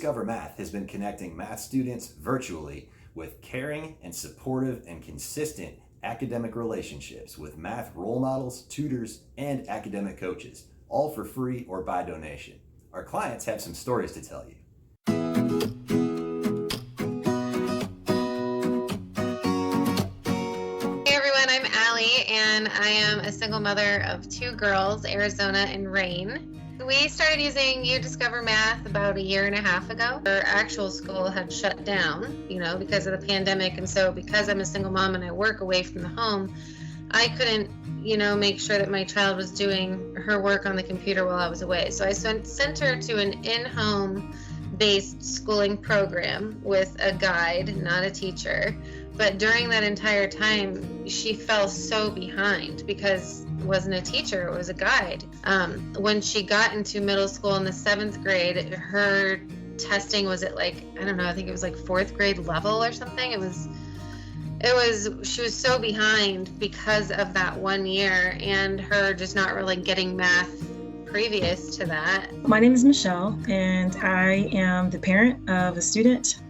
Discover Math has been connecting math students virtually with caring and supportive and consistent academic relationships with math role models, tutors, and academic coaches, all for free or by donation. Our clients have some stories to tell you. Hey everyone, I'm Allie, and I am a single mother of two girls, Arizona and Rain. We started using Discover Math about 1.5 years ago. Our actual school had shut down, because of the pandemic, and so because I'm a single mom and I work away from the home, I couldn't, make sure that my child was doing her work on the computer while I was away. So I sent her to an in-home based schooling program with a guide, not a teacher. But during that entire time, she fell so behind because it wasn't a teacher, it was a guide. When she got into middle school in the 7th grade, her testing was at I think it was 4th grade level or something. She was so behind because of that 1 year and her just not really getting math previous to that. My name is Michelle, and I am the parent of a student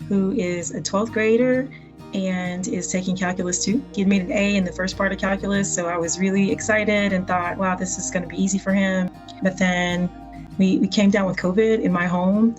who is a 12th grader and is taking Calculus 2. He had made an A in the first part of Calculus, so I was really excited and thought, wow, this is going to be easy for him. But then we came down with COVID in my home,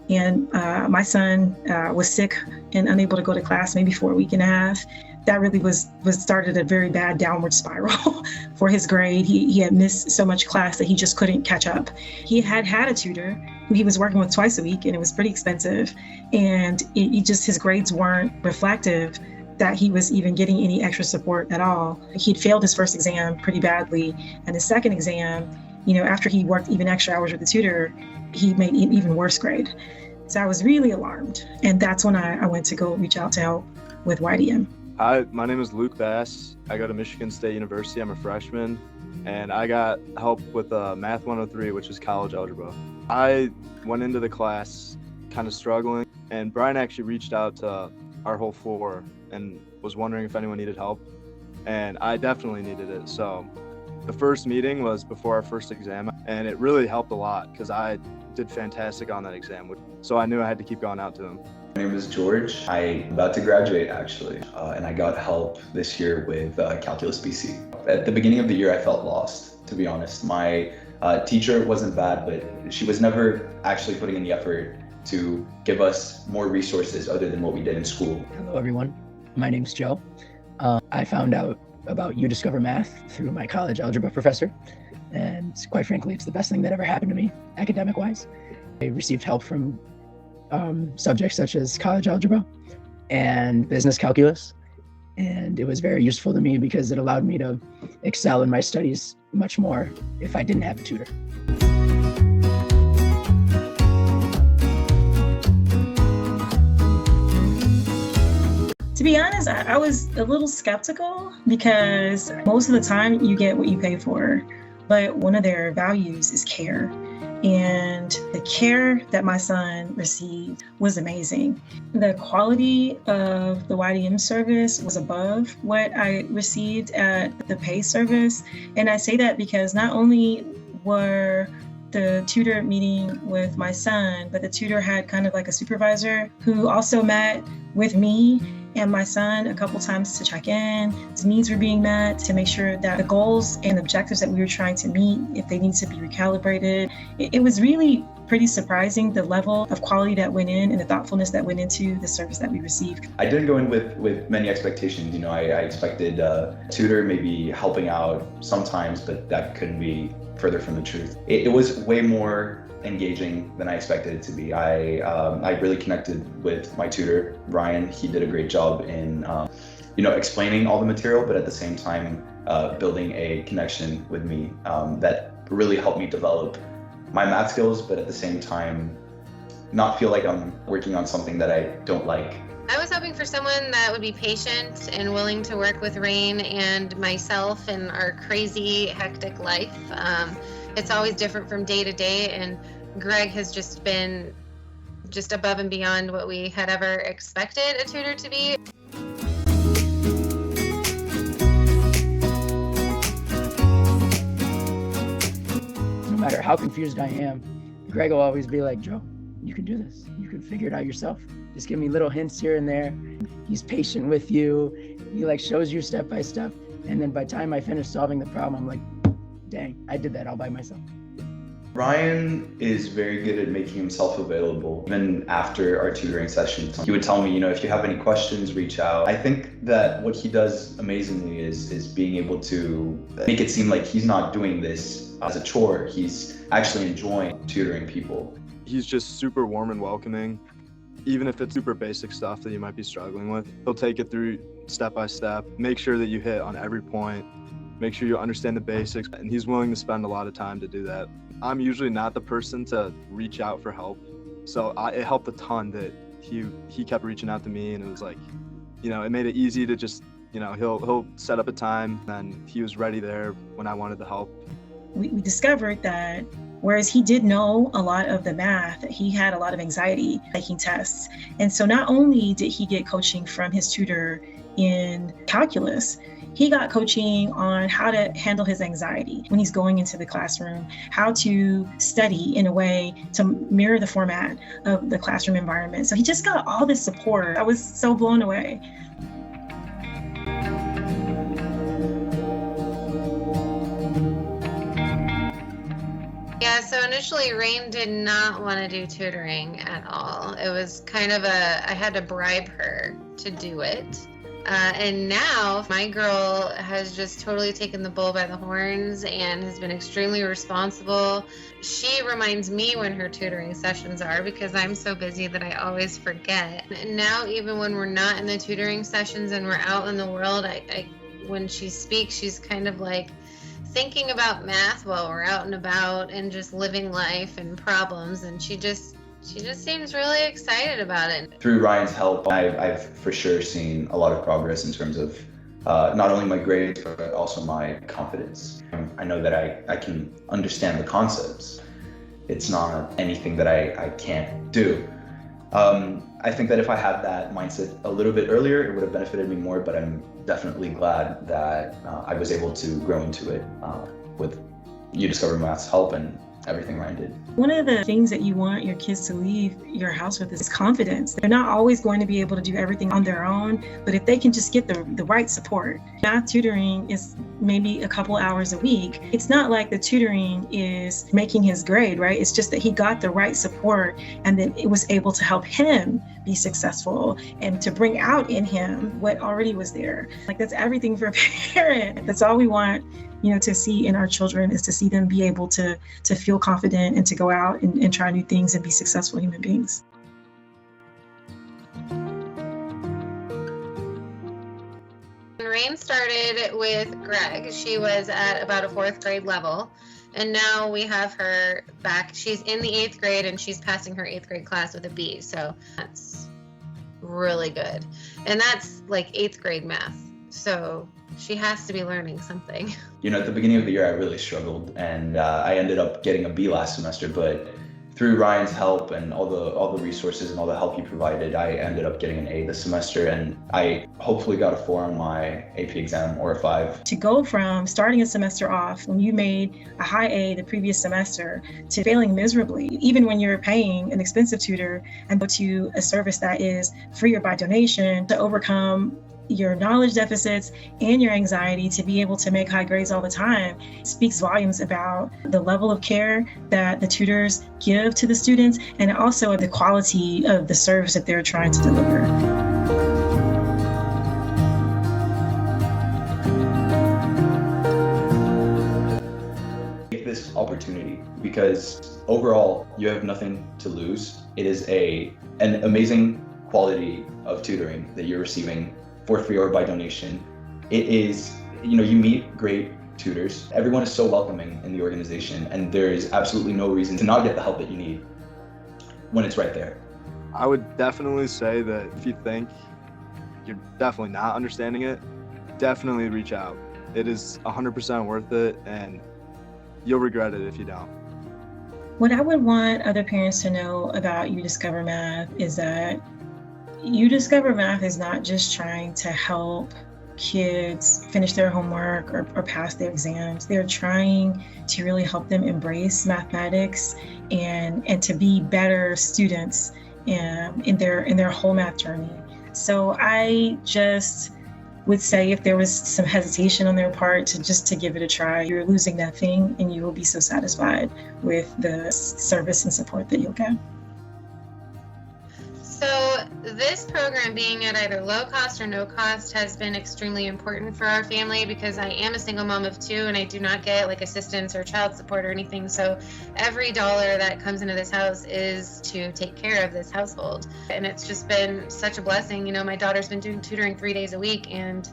and my son was sick and unable to go to class maybe for a week and a half. That really was started a very bad downward spiral for his grade. He had missed so much class that he just couldn't catch up. He had a tutor who he was working with twice a week, and it was pretty expensive. And his grades weren't reflective that he was even getting any extra support at all. He'd failed his first exam pretty badly, and his second exam, after he worked even extra hours with the tutor, he made an even worse grade. So I was really alarmed, and that's when I went to go reach out to help with YDM. Hi, my name is Luke Bass. I go to Michigan State University. I'm a freshman, and I got help with Math 103, which is college algebra. I went into the class kind of struggling, and Brian actually reached out to our whole floor and was wondering if anyone needed help, and I definitely needed it. So the first meeting was before our first exam, and it really helped a lot because I did fantastic on that exam, so I knew I had to keep going out to him. My name is George. I'm about to graduate actually, and I got help this year with Calculus BC. At the beginning of the year, I felt lost, to be honest. My teacher wasn't bad, but she was never actually putting in the effort to give us more resources other than what we did in school. Hello everyone, my name's Joe. I found out about Discover Math through my college algebra professor, and quite frankly, it's the best thing that ever happened to me, academic-wise. I received help from subjects such as college algebra and business calculus, and it was very useful to me because it allowed me to excel in my studies much more if I didn't have a tutor. To be honest, I was a little skeptical because most of the time you get what you pay for, but one of their values is care. And the care that my son received was amazing. The quality of the YDM service was above what I received at the pay service. And I say that because not only were the tutor meeting with my son, but the tutor had kind of like a supervisor who also met with me and my son a couple times to check in. His needs were being met, to make sure that the goals and objectives that we were trying to meet, if they needed to be recalibrated. It was really pretty surprising, the level of quality that went in and the thoughtfulness that went into the service that we received. I didn't go in with many expectations. I expected a tutor maybe helping out sometimes, but that couldn't be further from the truth. It was way more engaging than I expected it to be. I really connected with my tutor, Ryan. He did a great job in explaining all the material, but at the same time building a connection with me that really helped me develop my math skills, but at the same time not feel like I'm working on something that I don't like. I was hoping for someone that would be patient and willing to work with Rain and myself in our crazy, hectic life. It's always different from day to day, and Greg has just been above and beyond what we had ever expected a tutor to be. No matter how confused I am, Greg will always be like, Joe, you can do this. You can figure it out yourself. Just give me little hints here and there. He's patient with you. He like shows you step by step. And then by the time I finish solving the problem, I'm like, dang, I did that all by myself. Ryan is very good at making himself available. Even after our tutoring sessions, he would tell me, if you have any questions, reach out. I think that what he does amazingly is being able to make it seem like he's not doing this as a chore. He's actually enjoying tutoring people. He's just super warm and welcoming. Even if it's super basic stuff that you might be struggling with, he'll take it through step by step, make sure that you hit on every point, make sure you understand the basics, and he's willing to spend a lot of time to do that. I'm usually not the person to reach out for help, so it helped a ton that he kept reaching out to me, and it was like, it made it easy to just, he'll set up a time, and he was ready there when I wanted the help. We discovered that whereas he did know a lot of the math, he had a lot of anxiety taking tests. And so not only did he get coaching from his tutor in calculus, he got coaching on how to handle his anxiety when he's going into the classroom, how to study in a way to mirror the format of the classroom environment. So he just got all this support. I was so blown away. Yeah, so initially Rain did not want to do tutoring at all. It was kind of I had to bribe her to do it. And now my girl has just totally taken the bull by the horns and has been extremely responsible. She reminds me when her tutoring sessions are because I'm so busy that I always forget. And now even when we're not in the tutoring sessions and we're out in the world, when she speaks, she's kind of like thinking about math while we're out and about and just living life and problems, and she just seems really excited about it. Through Ryan's help, I've for sure seen a lot of progress in terms of not only my grades, but also my confidence. I know that I can understand the concepts. It's not anything that I can't do. I think that if I had that mindset a little bit earlier, it would have benefited me more, but I'm definitely glad that I was able to grow into it with You Discover Math's help and everything Ryan did. One of the things that you want your kids to leave your house with is confidence. They're not always going to be able to do everything on their own, but if they can just get the right support. Math tutoring is maybe a couple hours a week. It's not like the tutoring is making his grade, right? It's just that he got the right support and then it was able to help him be successful and to bring out in him what already was there. Like, that's everything for a parent. That's all we want, to see in our children, is to see them be able to feel confident and to go out and try new things and be successful human beings. Rain started with Greg. She was at about a 4th grade level, and now we have her back. She's in the 8th grade and she's passing her 8th grade class with a B, so that's really good. And that's like 8th grade math, so she has to be learning something. At the beginning of the year, I really struggled, and I ended up getting a B last semester, but through Ryan's help and all the resources and all the help he provided, I ended up getting an A this semester, and I hopefully got a 4 on my AP exam, or a 5. To go from starting a semester off when you made a high A the previous semester to failing miserably, even when you're paying an expensive tutor, and go to a service that is free or by donation, to overcome your knowledge deficits and your anxiety to be able to make high grades all the time, speaks volumes about the level of care that the tutors give to the students, and also the quality of the service that they're trying to deliver. Take this opportunity, because overall you have nothing to lose. It is an amazing quality of tutoring that you're receiving for free or by donation. It is, you meet great tutors. Everyone is so welcoming in the organization, and there is absolutely no reason to not get the help that you need when it's right there. I would definitely say that if you think you're definitely not understanding it, definitely reach out. It is 100% worth it, and you'll regret it if you don't. What I would want other parents to know about You Discover Math is that You Discover Math is not just trying to help kids finish their homework or pass their exams. They're trying to really help them embrace mathematics and to be better students in their whole math journey. So I just would say, if there was some hesitation on their part, to give it a try. You're losing nothing, and you will be so satisfied with the service and support that you'll get. So this program, being at either low cost or no cost, has been extremely important for our family because I am a single mom of 2 and I do not get like assistance or child support or anything. So every dollar that comes into this house is to take care of this household. And it's just been such a blessing. You know, my daughter's been doing tutoring 3 days a week and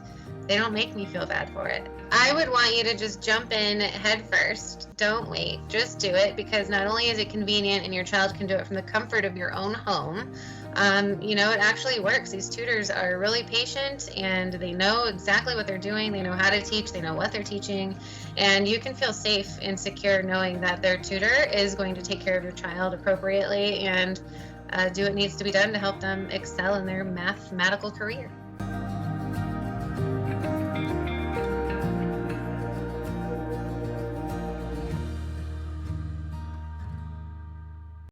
they don't make me feel bad for it. I would want you to just jump in head first. Don't wait. Just do it, because not only is it convenient and your child can do it from the comfort of your own home, you know, it actually works. These tutors are really patient and they know exactly what they're doing. They know how to teach. They know what they're teaching. And you can feel safe and secure knowing that their tutor is going to take care of your child appropriately and do what needs to be done to help them excel in their mathematical career.